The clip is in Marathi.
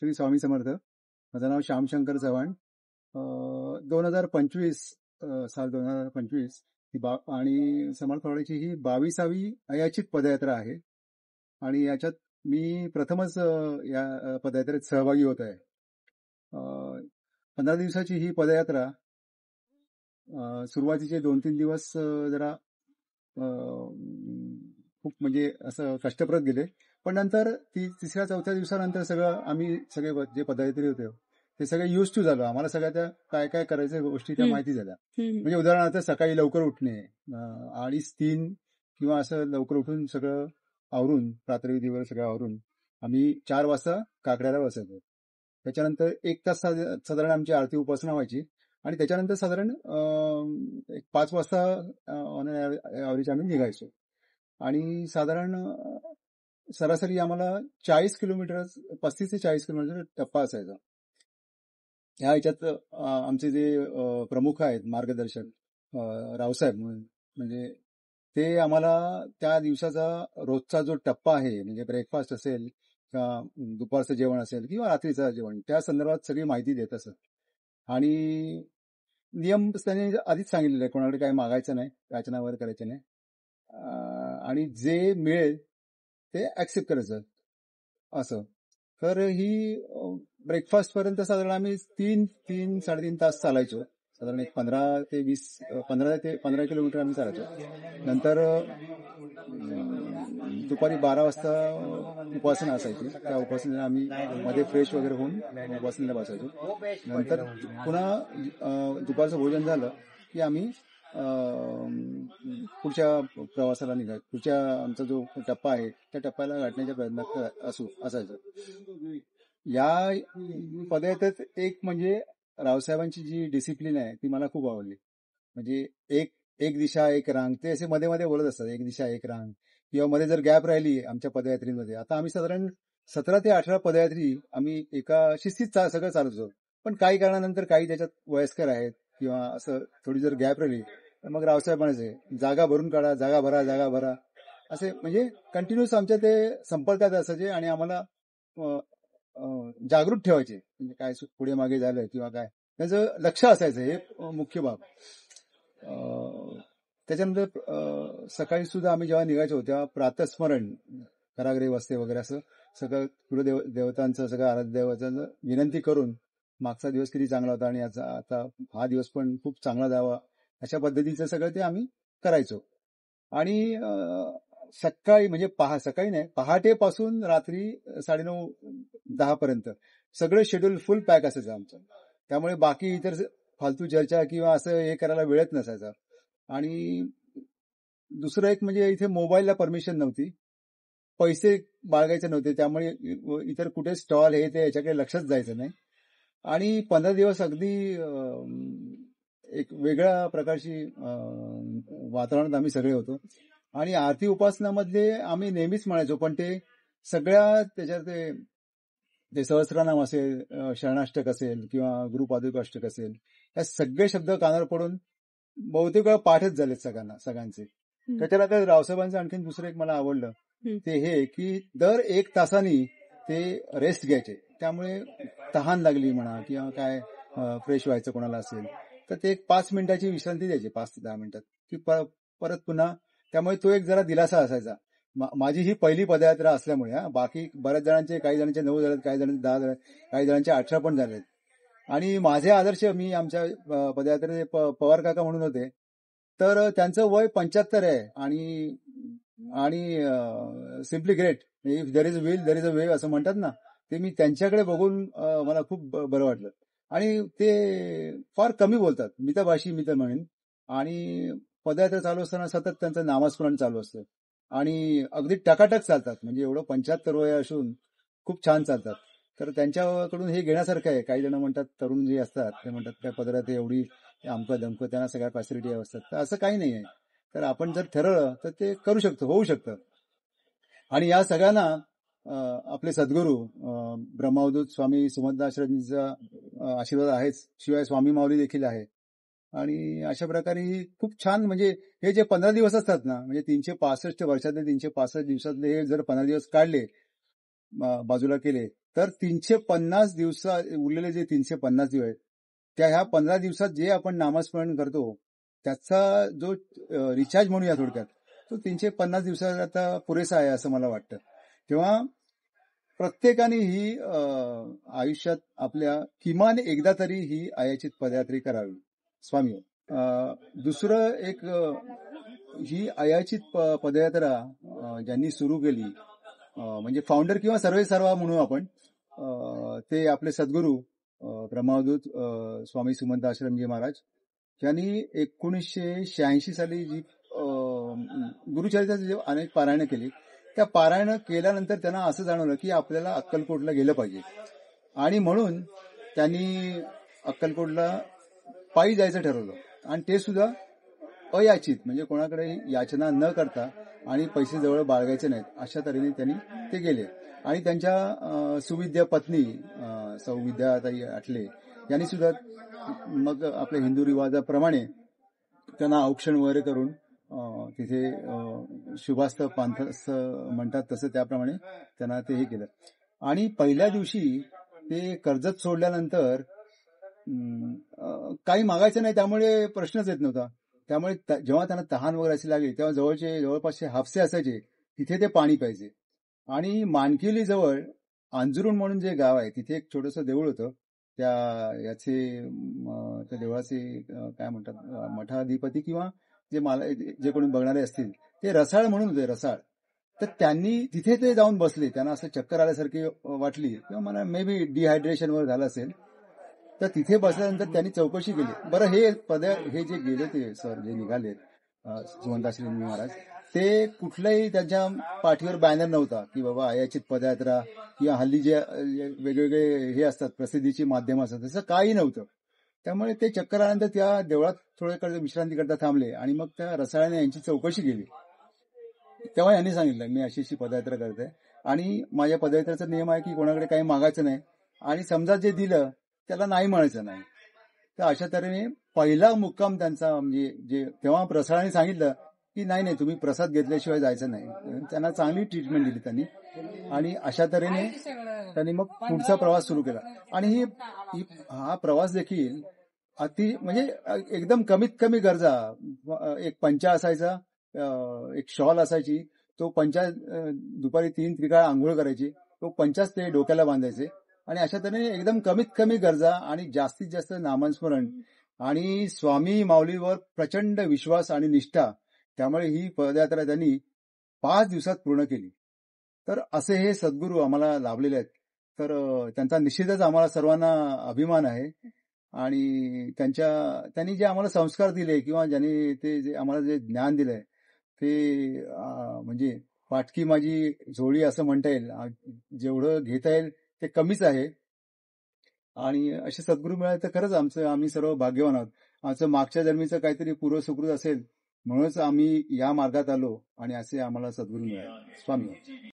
श्री स्वामी समर्थ. माझं नाव श्यामशंकर चव्हाण. 2025 साल 2025 आणि समर्थ वाडीची ही 22वी अयाचित पदयात्रा आहे आणि याच्यात मी प्रथमच या पदयात्रेत सहभागी होत आहे. 15 दिवसाची ही पदयात्रा सुरुवातीचे 2-3 दिवस जरा खूप म्हणजे असं कष्टप्रद गेले, पण नंतर तिसऱ्या-4थ्या दिवसानंतर आम्ही सगळे जे पदयात्री होते ते सगळे युज टू झालो. आम्हाला सगळ्या त्या काय काय करायच्या गोष्टी त्या माहिती झाल्या. म्हणजे उदाहरणार्थ सकाळी लवकर उठणे, 2:30-3 किंवा असं लवकर उठून सगळं आवरून, रात्रविधीवर सगळं आवरून आम्ही 4 वाजता काकड्याला बसायचो. त्याच्यानंतर 1 तास साधारण आमची आरती उपासना व्हायची आणि त्याच्यानंतर साधारण 5 वाजता ऑन ॲव्हरेज आम्ही निघायचो आणि साधारण सरासरी आम्हाला 40 किलोमीटर 35 ते 40 किलोमीटर टप्पा असायचा. ह्या ह्याच्यात आमचे जे प्रमुख आहेत मार्गदर्शक रावसाहेब म्हणजे ते आम्हाला त्या दिवसाचा रोजचा जो टप्पा आहे म्हणजे ब्रेकफास्ट असेल किंवा दुपारचं जेवण असेल किंवा रात्रीचं जेवण त्या संदर्भात सगळी माहिती देत असत आणि नियम त्यांनी आधीच सांगितलेलं आहे, कोणाकडे काही मागायचं नाही, याचना वगैरे करायचं नाही आणि जे मिळेल ते ऍक्सेप्ट करायचं असं. तर ही ब्रेकफास्ट पर्यंत साधारण आम्ही 3-3.5 तास चालायचो. साधारण एक 15 ते 15 किलोमीटर आम्ही चालायचो. नंतर दुपारी 12 वाजता उपासना असायची. त्या उपासनेला आम्ही मध्ये फ्रेश वगैरे होऊन उपासनेला बसायचो. नंतर पुन्हा दुपारचं भोजन झालं की आम्ही पुढच्या प्रवासाला निघायचो. पुढच्या आमचा जो टप्पा आहे त्या टप्प्याला गाठण्याच्या प्रयत्नात असायचं. या पदयात्रेत एक म्हणजे रावसाहेबांची जी डिसिप्लिन आहे ती मला खूप आवडली. म्हणजे एक दिशा एक रांग, ते असे मध्ये मध्ये बोलत असतात, एक दिशा एक रांग, किंवा मध्ये जर गॅप राहिली आमच्या पदयात्रीमध्ये, आता आम्ही साधारण 17 ते 18 पदयात्री आम्ही एका शिस्तीत सगळं चालवतो. पण काही कारणानंतर काही त्याच्यात वयस्कर आहेत किंवा असं थोडी जर गॅप राहिली तर मग रावसाहेब म्हणायचे जागा भरून काढा, जागा भरा असे, म्हणजे कंटिन्युअस आमच्या ते संपर्कात असायचे आणि आम्हाला जागृत ठेवायचे. म्हणजे काय पुढे मागे झालं किंवा काय त्याचं लक्ष असायचं, हे मुख्य बाब. त्याच्यानंतर सकाळी सुद्धा आम्ही जेव्हा निघायचो तेव्हा प्रातस्मरण, कराग्रे वस्ते वगैरे असं सगळं कुलदेवतांचं सगळं आराध्य देवतांचं विनंती करून मागचा दिवस किती चांगला होता आणि आता हा दिवस पण खूप चांगला जावा अशा पद्धतीचं सगळं ते आम्ही करायचो. आणि सकाळी म्हणजे सकाळी नाही, पहाटेपासून रात्री 9:30-10 पर्यंत सगळं शेड्यूल फुल पॅक असायचं आमचं. त्यामुळे बाकी इतर फालतू चर्चा किंवा असं हे करायला वेळच नसायचा. आणि दुसरं एक म्हणजे इथे मोबाईलला परमिशन नव्हती, पैसे बाळगायचे नव्हते, त्यामुळे इतर कुठे स्टॉल हे ते याच्याकडे लक्षच जायचं नाही. आणि 15 दिवस अगदी एक वेगळ्या प्रकारची वातावरणात आम्ही सगळे होतो. आणि आरती उपासनामध्ये आम्ही नेहमीच म्हणायचो, पण ते सगळ्या त्याच्यात ते सहस्रनाम असेल, शरणाष्टक असेल किंवा गुरुपादुकाष्टक असेल, या सगळे शब्द कानावर पडून बहुतेक वेळा पाठच झालेत सगळ्यांचे. त्याच्यानंतर रावसाहेबांचं आणखीन दुसरं एक मला आवडलं ते हे की दर 1 तासानी ते रेस्ट घ्यायचे. त्यामुळे तहान लागली म्हणा किंवा काय फ्रेश व्हायचं कोणाला असेल तर ते 5 मिनिटाची विश्रांती द्यायची, 5 ते 10 मिनिटात की परत पुन्हा. त्यामुळे तो एक जरा दिलासा असायचा. माझी ही पहिली पदयात्रा असल्यामुळे, बाकी बऱ्याच जणांचे, काही जणांचे 9 झालेत, काही जणांचे 10 झालेत, काही जणांचे 18 पण झालेत. आणि माझे आदर्श, मी आमच्या पदयात्रेचे पवार काका म्हणून होते, तर त्यांचं वय 75 आहे आणि simply great. If there is will there is a way असं म्हणतात ना, ते मी त्यांच्याकडे बघून मला खूप बरं वाटलं. आणि ते फार कमी बोलतात, मितभाषी मी तर म्हणेन. आणि पदयात्रा चालू असताना सतत त्यांचं नामस्मरण चालू असतं आणि अगदी टकाटक चालतात. म्हणजे एवढं 75 वय असून खूप छान चालतात. तर त्यांच्याकडून हे घेण्यासारखं आहे. काही जण म्हणतात, तरुण जे असतात ते म्हणतात त्या पदयात्रा एवढी अमकं दमकं, त्यांना सगळ्या फॅसिलिटी असतात. तर असं काही नाही आहे. तर आपण जर ठरवलं तर ते करू शकतो, होऊ शकतं. आणि या सगळ्यांना आपले सद्गुरू ब्रह्मावधूत स्वामी सुमंताश्रमींचा आशीर्वाद आहेच, शिवाय स्वामी माऊली देखील आहे. आणि अशा प्रकारे खूप छान, म्हणजे हे जे 15 दिवस असतात ना, म्हणजे 365 वर्षातले 365 दिवसातले हे जर 15 दिवस काढले, बाजूला केले, तर 350 दिवसा उरलेले जे 350 दिवस आहेत, त्या ह्या 15 दिवसात जे आपण नामस्मरण करतो त्याचा जो रिचार्ज म्हणूया थोडक्यात, तो 350 दिवसात आता पुरेसा आहे असं मला वाटतं. तेव्हा प्रत्येकाने ही आयुष्यात आपल्या किमान एकदा तरी ही अयाचित पदयात्रा करावी. स्वामी दुसरं एक ही अयाचित पदयात्रा ज्यांनी सुरू केली म्हणजे फाउंडर किंवा सर्वे सर्वा म्हणू आपण, ते आपले सद्गुरू ब्रह्मावधूत स्वामी सुमंत आश्रमजी महाराज यांनी 1986 साली जी गुरुचरित्राची जे अनेक पारायणं केली, त्या पारायणं केल्यानंतर त्यांना असं जाणवलं की आपल्याला अक्कलकोटला गेलं पाहिजे आणि म्हणून त्यांनी अक्कलकोटला पायी जायचं ठरवलं आणि ते सुद्धा अयाचित, म्हणजे कोणाकडे याचना न करता आणि पैसे जवळ बाळगायचे नाहीत अशा तऱ्हेने त्यांनी ते गेले. आणि त्यांच्या सुविद्या पत्नी सौ विद्याताई आठले यांनी सुद्धा मग आपल्या हिंदू रिवाजाप्रमाणे त्यांना औक्षण वगैरे करून तिथे शुभास्त पांथस म्हणतात तसं त्याप्रमाणे त्यांना ते हे केलं. आणि पहिल्या दिवशी ते कर्जत सोडल्यानंतर काही मागायचं नाही, त्यामुळे प्रश्नच येत नव्हता. त्यामुळे जेव्हा त्यांना तहान वगैरे अशी लागली तेव्हा जवळपासचे हापसे असायचे, तिथे ते पाणी प्यायचे. आणि मानकिवली जवळ अंजुरुण म्हणून जे गाव आहे तिथे एक छोटंसं देऊळ होतं. त्या देवळाचे काय म्हणतात मठाधिपती किंवा जे कोणी बघणारे असतील ते रसाळ म्हणून होते, रसाळ. तर त्यांनी तिथे ते जाऊन बसले, त्यांना असं चक्कर आल्यासारखी वाटली किंवा मला मे बी डिहायड्रेशन वगैरे झालं असेल. तर तिथे बसल्यानंतर त्यांनी चौकशी केली. बरं हे जे गेले ते सर जे निघाले सुमंताश्री महाराज, ते कुठल्याही त्यांच्या पाठीवर बॅनर नव्हता की बाबा अयाचित पदयात्रा किंवा हल्ली जे वेगवेगळे हे असतात प्रसिद्धीची माध्यम असतात तसं काही नव्हतं. त्यामुळे ते चक्कर आल्यानंतर त्या देवळात थोडे विश्रांती करता थांबले आणि मग त्या रसाळ्याने यांची चौकशी केली. तेव्हा यांनी सांगितलं मी अशी पदयात्रा करते आणि माझ्या पदयात्रेचा नियम आहे की कोणाकडे काही मागायचं नाही आणि समजा जे दिलं त्याला नाही म्हणायचं नाही. तर अशा तऱ्हेने पहिला मुक्काम त्यांचा म्हणजे जे तेव्हा रसाळ्याने सांगितलं की नाही तुम्ही प्रसाद घेतल्याशिवाय जायचं नाही. त्यांना चांगली ट्रीटमेंट दिली त्यांनी आणि अशा तऱ्हेने त्यांनी मग पुढचा प्रवास सुरू केला. आणि हा प्रवास देखील म्हणजे एकदम कमीत कमी गरजा, एक पंचा असायचा, एक शॉल असायची, तो पंचा दुपारी 3 त्रिकाळ आंघोळ करायची, तो पंचाच ते डोक्याला बांधायचे आणि अशा तऱ्हेने एकदम कमीत कमी गरजा आणि जास्तीत जास्त नामस्मरण आणि स्वामी माऊलीवर प्रचंड विश्वास आणि निष्ठा. त्यामुळे ही पदयात्रा त्यांनी 5 दिवसात पूर्ण केली. तर असे हे सद्गुरू आम्हाला लाभलेले आहेत. तर त्यांचा निश्चितच आम्हाला सर्वांना अभिमान आहे. आणि त्यांनी जे आम्हाला संस्कार दिले किंवा ज्यांनी ते जे आम्हाला जे ज्ञान दिलंय ते म्हणजे पाटकी माझी झोळी असं म्हणता येईल. जेवढं घेता येईल ते कमीच आहे. आणि असे सद्गुरू मिळाले तर खरंच आम्ही सर्व भाग्यवान आहोत. आमचं मागच्या जन्मीचं काहीतरी पूर्वसुकृत असेल म्हणूनच आम्ही या मार्गात आलो आणि असे आम्हाला सद्गुरू मिळाले. स्वामी.